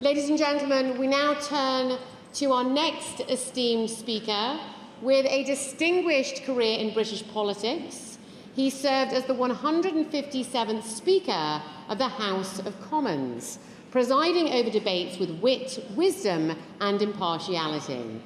Ladies and gentlemen, we now turn to our next esteemed speaker with a distinguished career in British politics. He served as the 157th Speaker of the House of Commons, presiding over debates with wit, wisdom and impartiality.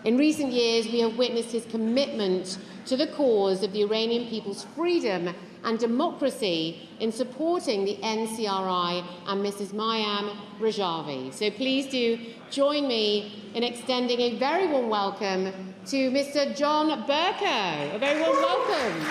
In recent years, we have witnessed his commitment to the cause of the Iranian people's freedom and democracy in supporting the NCRI and Mrs. Mayam Rajavi. So please do join me in extending a very warm welcome to Mr. John Bercow. A very warm welcome.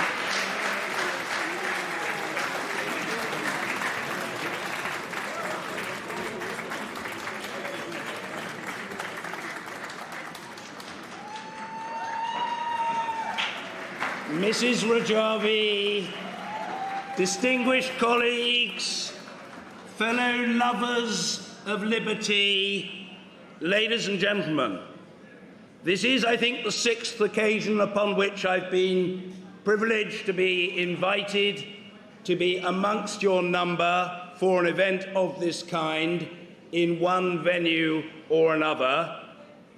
Mrs. Rajavi, distinguished colleagues, fellow lovers of liberty, ladies and gentlemen, this is, I think, the 6th occasion upon which I've been privileged to be invited to be amongst your number for an event of this kind in one venue or another,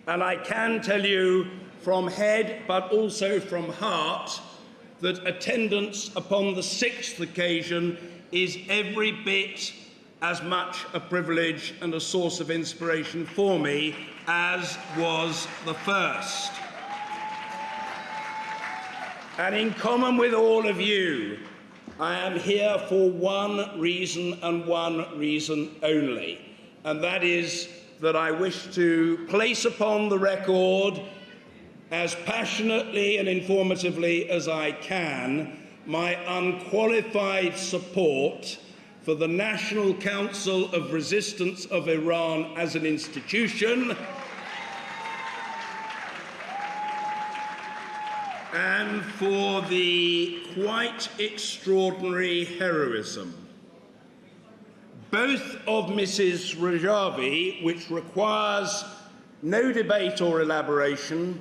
and I can tell you from head but also from heart that attendance upon the 6th occasion is every bit as much a privilege and a source of inspiration for me as was the first. And in common with all of you, I am here for one reason and one reason only, and that is that I wish to place upon the record as passionately and informatively as I can my unqualified support for the National Council of Resistance of Iran as an institution and for the quite extraordinary heroism both of Mrs. Rajavi, which requires no debate or elaboration,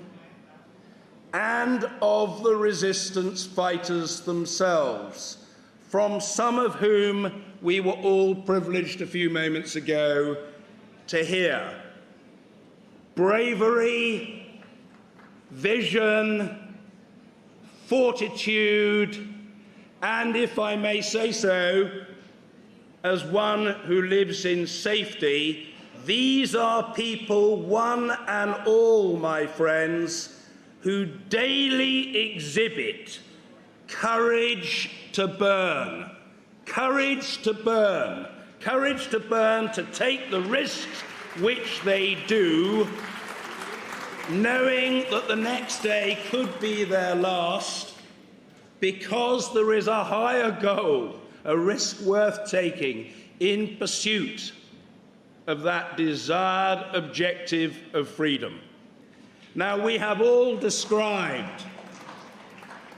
and of the resistance fighters themselves, from some of whom we were all privileged a few moments ago to hear. Bravery, vision, fortitude, and, if I may say so, as one who lives in safety, these are people, one and all, my friends, who daily exhibit courage to burn, courage to burn, courage to burn, to take the risks which they do, knowing that the next day could be their last, because there is a higher goal, a risk worth taking in pursuit of that desired objective of freedom. Now, we have all described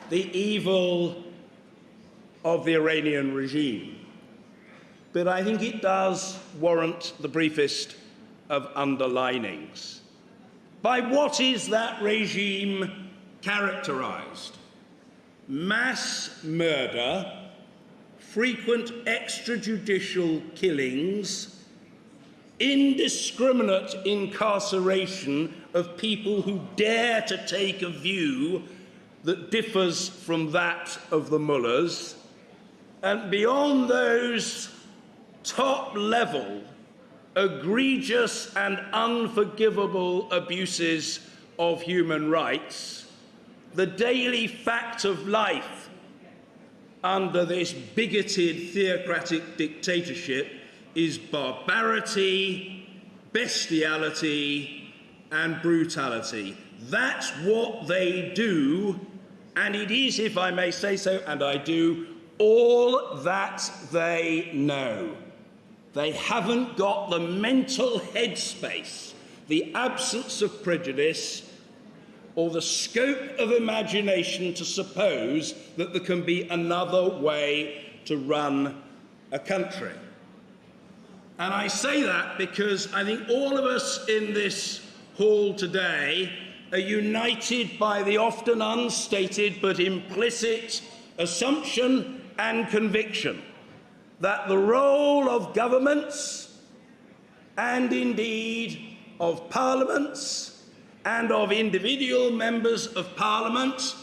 the evil of the Iranian regime, but I think it does warrant the briefest of underlinings. By what is that regime characterized? Mass murder, frequent extrajudicial killings, indiscriminate incarceration of people who dare to take a view that differs from that of the mullahs, and beyond those top-level, egregious and unforgivable abuses of human rights, the daily fact of life under this bigoted theocratic dictatorship is barbarity, bestiality, and brutality. That's what they do, and it is, if I may say so, and I do, all that they know. They haven't got the mental headspace, the absence of prejudice, or the scope of imagination to suppose that there can be another way to run a country. And I say that because I think all of us in this hall today are united by the often unstated but implicit assumption and conviction that the role of governments and indeed of parliaments and of individual members of parliament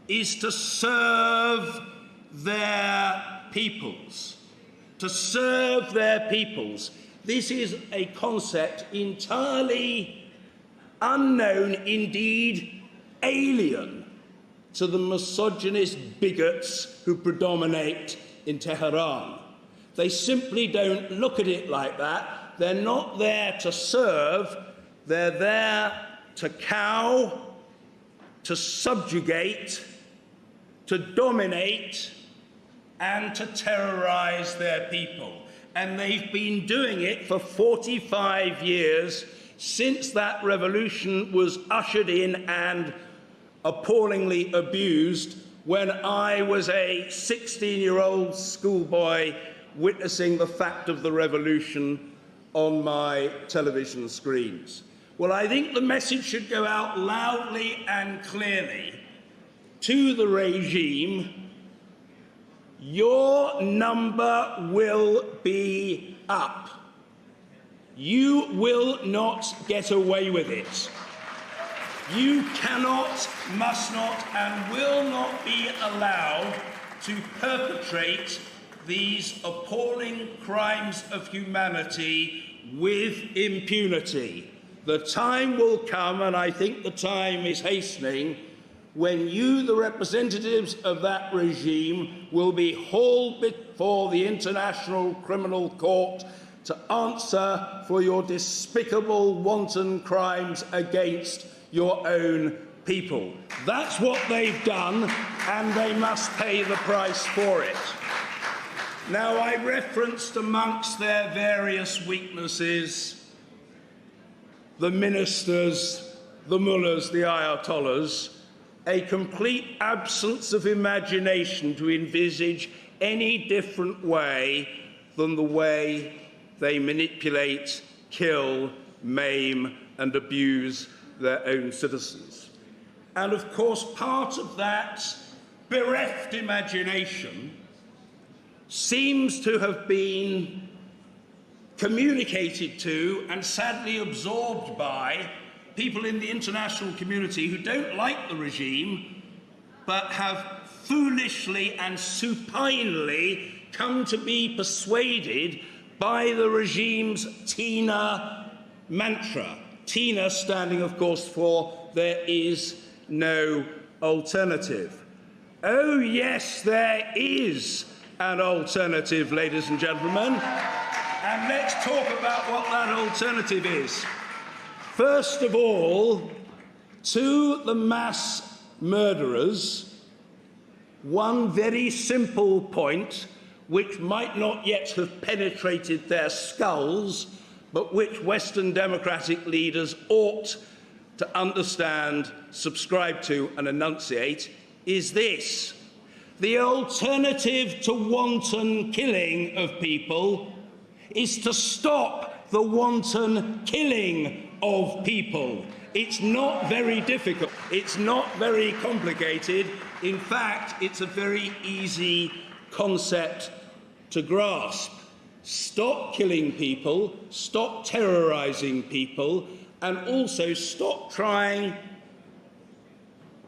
is to serve their peoples. To serve their peoples. This is a concept entirely unknown, indeed alien, to the misogynist bigots who predominate in Tehran. They simply don't look at it like that. They're not there to serve, they're there to cow, to subjugate, to dominate, and to terrorize their people. And they've been doing it for 45 years, since that revolution was ushered in and appallingly abused when I was a 16-year-old schoolboy witnessing the fact of the revolution on my television screens. Well, I think the message should go out loudly and clearly to the regime: your number will be up. You will not get away with it. You cannot, must not, and will not be allowed to perpetrate these appalling crimes of humanity with impunity. The time will come, and I think the time is hastening, when you, the representatives of that regime, will be hauled before the International Criminal Court to answer for your despicable, wanton crimes against your own people. That's what they've done, and they must pay the price for it. Now, I referenced amongst their various weaknesses the ministers, the mullahs, the ayatollahs, a complete absence of imagination to envisage any different way than the way they manipulate, kill, maim, and abuse their own citizens. And of course, part of that bereft imagination seems to have been communicated to and sadly absorbed by people in the international community who don't like the regime, but have foolishly and supinely come to be persuaded by the regime's TINA mantra. TINA standing, of course, for there is no alternative. Oh, yes, there is an alternative, ladies and gentlemen. And let's talk about what that alternative is. First of all, to the mass murderers, one very simple point, which might not yet have penetrated their skulls, but which Western democratic leaders ought to understand, subscribe to, and enunciate, is this: the alternative to wanton killing of people is to stop the wanton killing of people. It's not very difficult. It's not very complicated. In fact, it's a very easy concept to grasp. Stop killing people, stop terrorizing people, and also stop trying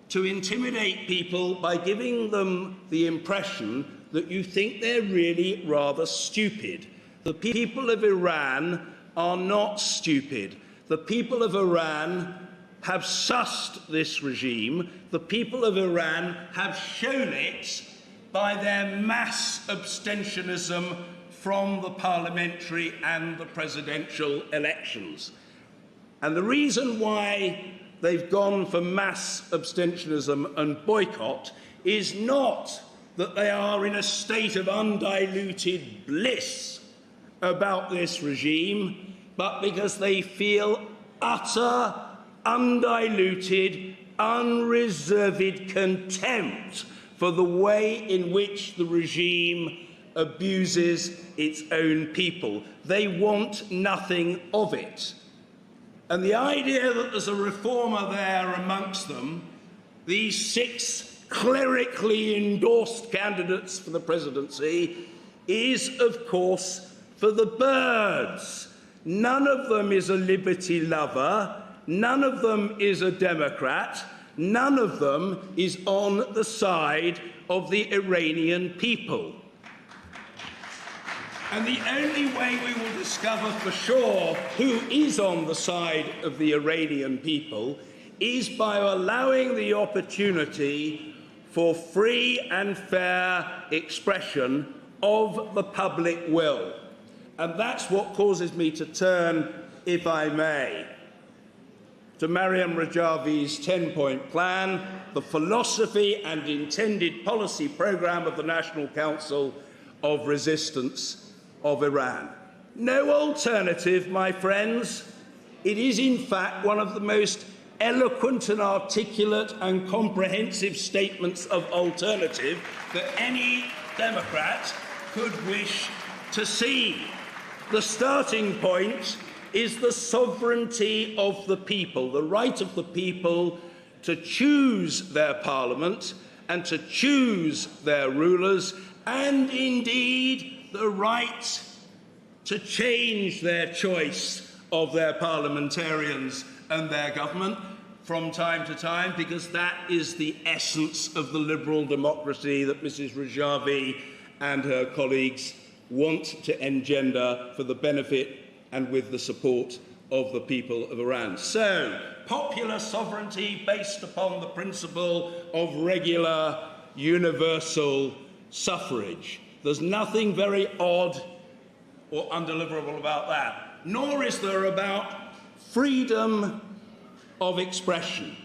to intimidate people by giving them the impression that you think they're really rather stupid. The people of Iran are not stupid. The people of Iran have sussed this regime. The people of Iran have shown it by their mass abstentionism from the parliamentary and the presidential elections. And the reason why they've gone for mass abstentionism and boycott is not that they are in a state of undiluted bliss about this regime, but because they feel utter, undiluted, unreserved contempt for the way in which the regime abuses its own people. They want nothing of it. And the idea that there's a reformer there amongst them, these 6 clerically endorsed candidates for the presidency, is, of course, for the birds. None of them is a liberty lover. None of them is a Democrat. None of them is on the side of the Iranian people. And the only way we will discover for sure who is on the side of the Iranian people is by allowing the opportunity for free and fair expression of the public will. And that's what causes me to turn, if I may, to Maryam Rajavi's 10-point plan, the philosophy and intended policy programme of the National Council of Resistance of Iran. No alternative, my friends. It is, in fact, one of the most eloquent and articulate and comprehensive statements of alternative that any Democrat could wish to see. The starting point is the sovereignty of the people, the right of the people to choose their parliament and to choose their rulers, and indeed the right to change their choice of their parliamentarians and their government from time to time, because that is the essence of the liberal democracy that Mrs. Rajavi and her colleagues want to engender for the benefit and with the support of the people of Iran. So, popular sovereignty based upon the principle of regular, universal suffrage. There's nothing very odd or undeliverable about that, nor is there about freedom of expression,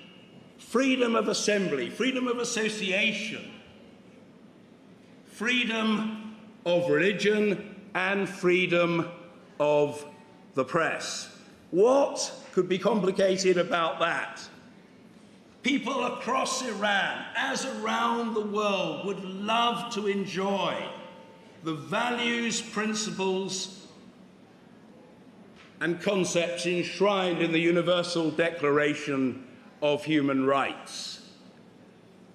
freedom of assembly, freedom of association, freedom of religion, and freedom of the press. What could be complicated about that? People across Iran, as around the world, would love to enjoy the values, principles, and concepts enshrined in the Universal Declaration of Human Rights.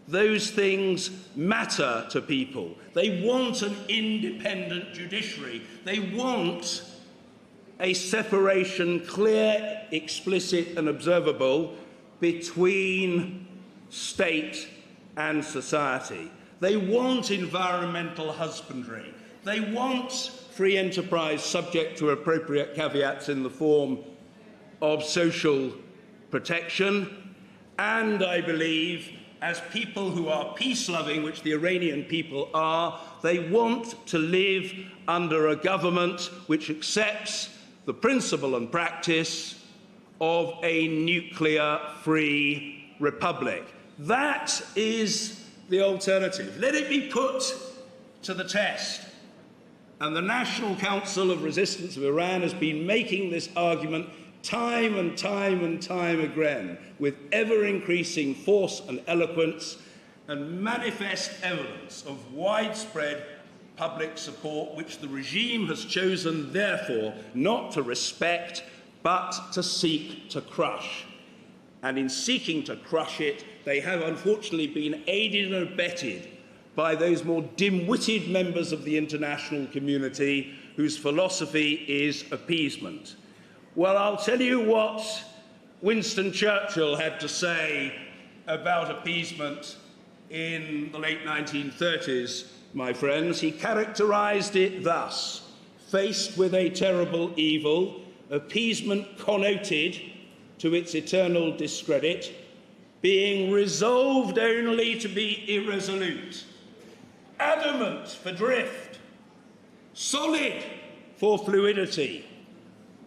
Those things matter to people. They want an independent judiciary. They want a separation, clear, explicit, and observable, between state and society. They want environmental husbandry. They want free enterprise subject to appropriate caveats in the form of social protection. And I believe, as people who are peace-loving, which the Iranian people are, they want to live under a government which accepts the principle and practice of a nuclear-free republic. That is the alternative. Let it be put to the test. And the National Council of Resistance of Iran has been making this argument time and time and time again, with ever-increasing force and eloquence, and manifest evidence of widespread public support, which the regime has chosen, therefore, not to respect, but to seek to crush. And in seeking to crush it, they have unfortunately been aided and abetted by those more dim-witted members of the international community whose philosophy is appeasement. Well, I'll tell you what Winston Churchill had to say about appeasement in the late 1930s, my friends. He characterized it thus: faced with a terrible evil, appeasement connoted to its eternal discredit, being resolved only to be irresolute, adamant for drift, solid for fluidity,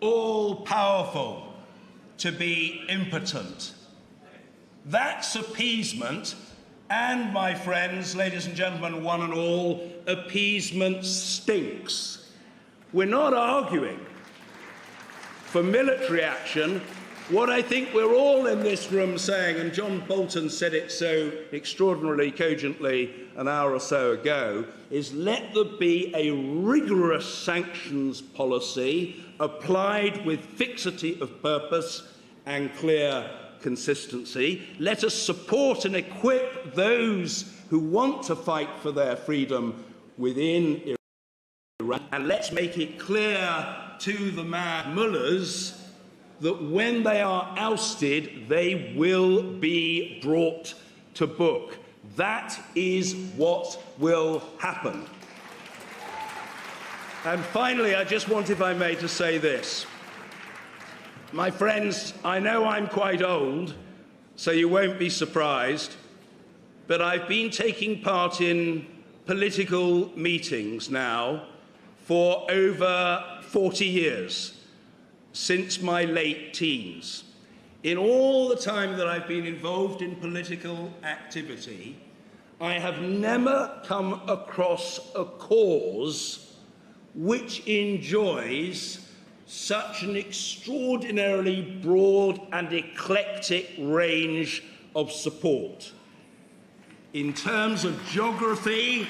all-powerful to be impotent. That's appeasement, and, my friends, ladies and gentlemen, one and all, appeasement stinks. We're not arguing for military action. What I think we're all in this room saying, and John Bolton said it so extraordinarily cogently an hour or so ago, is let there be a rigorous sanctions policy applied with fixity of purpose and clear consistency. Let us support and equip those who want to fight for their freedom within Iran, and let's make it clear to the mad mullahs that when they are ousted, they will be brought to book. That is what will happen. And finally, I just want, if I may, to say this. My friends, I know I'm quite old, so you won't be surprised, but I've been taking part in political meetings now for over 40 years, since my late teens. In all the time that I've been involved in political activity, I have never come across a cause which enjoys such an extraordinarily broad and eclectic range of support. In terms of geography,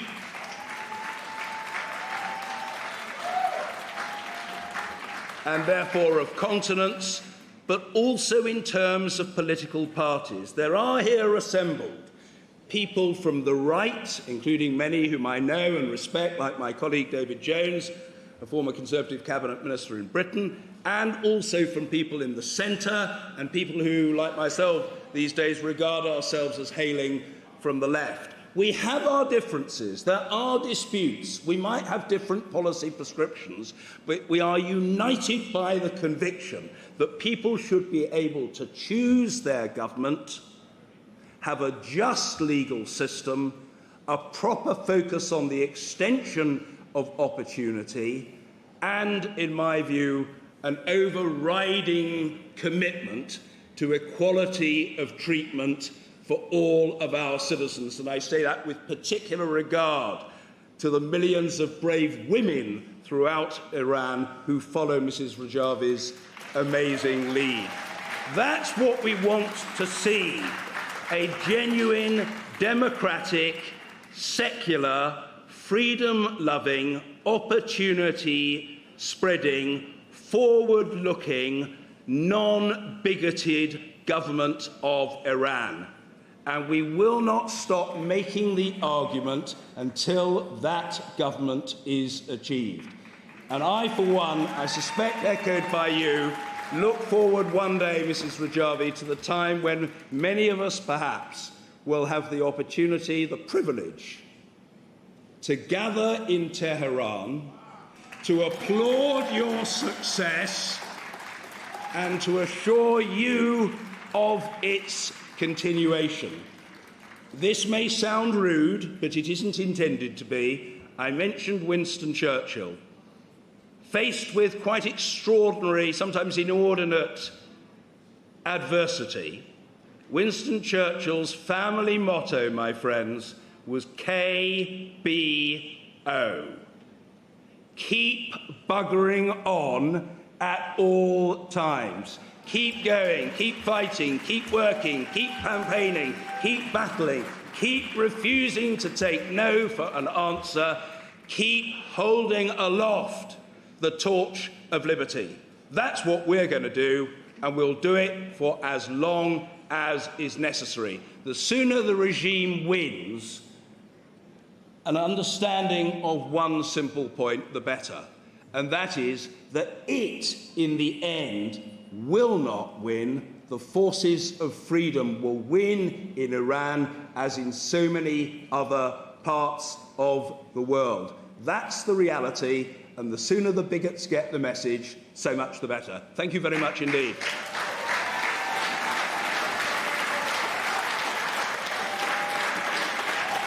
and therefore of continents, but also in terms of political parties. There are here assembled people from the right, including many whom I know and respect, like my colleague David Jones, a former Conservative cabinet minister in Britain, and also from people in the centre and people who, like myself, these days regard ourselves as hailing from the left. We have our differences, there are disputes, we might have different policy prescriptions, but we are united by the conviction that people should be able to choose their government, have a just legal system, a proper focus on the extension of opportunity, and, in my view, an overriding commitment to equality of treatment for all of our citizens. And I say that with particular regard to the millions of brave women throughout Iran who follow Mrs. Rajavi's amazing lead. That's what we want to see. A genuine, democratic, secular, freedom-loving, opportunity-spreading, forward-looking, non-bigoted government of Iran. And we will not stop making the argument until that government is achieved. And I, for one, I suspect echoed by you, look forward one day, Mrs. Rajavi, to the time when many of us perhaps will have the opportunity, the privilege, to gather in Tehran, to applaud your success and to assure you of its continuation. This may sound rude, but it isn't intended to be. I mentioned Winston Churchill. Faced with quite extraordinary, sometimes inordinate adversity, Winston Churchill's family motto, my friends, was KBO. Keep buggering on at all times. Keep going, keep fighting, keep working, keep campaigning, keep battling, keep refusing to take no for an answer, keep holding aloft the torch of liberty. That's what we're going to do, and we'll do it for as long as is necessary. The sooner the regime wins an understanding of one simple point, the better, and that is that it, in the end, will not win. The forces of freedom will win in Iran, as in so many other parts of the world. That's the reality, and the sooner the bigots get the message, so much the better. Thank you very much indeed.